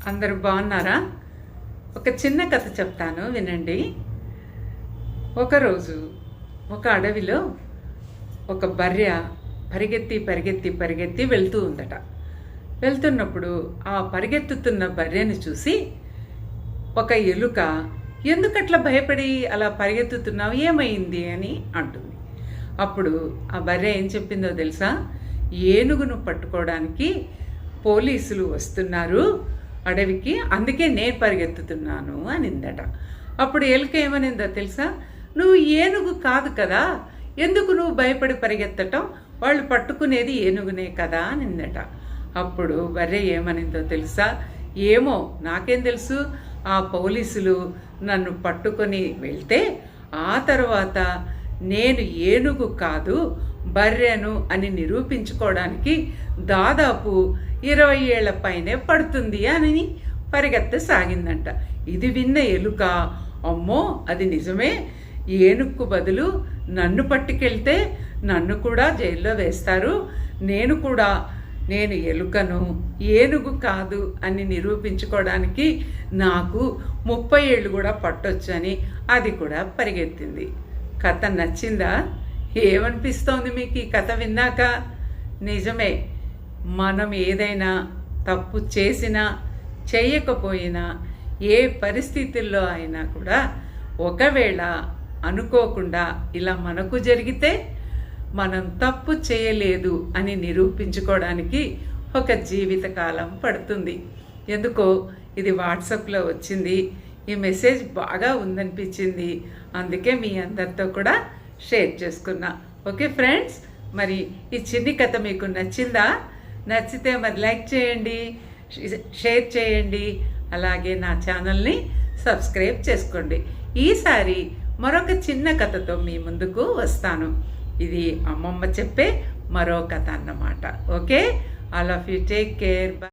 అందరూ బాగున్నారా? ఒక చిన్న కథ చెప్తాను, వినండి. ఒకరోజు ఒక అడవిలో ఒక బర్రె పరిగెత్తి పరిగెత్తి పరిగెత్తి వెళ్తూ ఉందట. వెళ్తున్నప్పుడు ఆ పరిగెత్తుతున్న బర్రెని చూసి ఒక ఎలుక, ఎందుకట్లా భయపడి అలా పరిగెత్తుతున్నావు, ఏమైంది అని అంటుంది. అప్పుడు ఆ బర్రె ఏం చెప్పిందో తెలుసా? ఏనుగును పట్టుకోవడానికి పోలీసులు వస్తున్నారు అడవికి, అందుకే నేను పరిగెత్తుతున్నాను అనిందట. అప్పుడు ఎలుక ఏమనిందో తెలుసా? నువ్వు ఏనుగు కాదు కదా, ఎందుకు నువ్వు భయపడి పరిగెత్తటం, వాళ్ళు పట్టుకునేది ఏనుగునే కదా అనిందట. అప్పుడు బర్రె ఏమనిందో తెలుసా? ఏమో నాకేం తెలుసు, ఆ పోలీసులు నన్ను పట్టుకొని వెళ్తే ఆ తర్వాత నేను ఏనుగు కాదు బర్రెను అని నిరూపించుకోవడానికి దాదాపు 20 ఏళ్ల పైనే పడుతుంది అని పరిగెత్తసాగిందంట. ఇది విన్న ఎలుక, అమ్మో అది నిజమే, ఏనుగుకు బదులు నన్ను పట్టుకెళ్తే నన్ను కూడా జైల్లో వేస్తారు, నేను ఎలుకను ఏనుగు కాదు అని నిరూపించుకోవడానికి నాకు 30 ఏళ్ళు కూడా పట్టొచ్చు అని అది కూడా పరిగెత్తింది. కథ నచ్చిందా? ఏమనిపిస్తోంది మీకు ఈ కథ విన్నాక? నిజమే, మనం ఏదైనా తప్పు చేసినా చేయకపోయినా ఏ పరిస్థితుల్లో అయినా కూడా ఒకవేళ అనుకోకుండా ఇలా మనకు జరిగితే మనం తప్పు చేయలేదు అని నిరూపించుకోవడానికి ఒక జీవితకాలం పడుతుంది. ఎందుకో ఇది వాట్సాప్లో వచ్చింది, ఈ మెసేజ్ బాగా ఉందనిపించింది, అందుకే మీ అందరితో కూడా షేర్ చేసుకున్నా. ఓకే ఫ్రెండ్స్, మరి ఈ చిన్ని కథ మీకు నచ్చిందా? నచ్చితే మరి లైక్ చేయండి, షేర్ చేయండి, అలాగే నా ఛానల్ని సబ్స్క్రైబ్ చేసుకోండి. ఈసారి మరొక చిన్న కథతో మీ ముందుకు వస్తాను. ఇది అమ్మమ్మ చెప్పే మరో కథ అన్నమాట. Okay, all of you take care.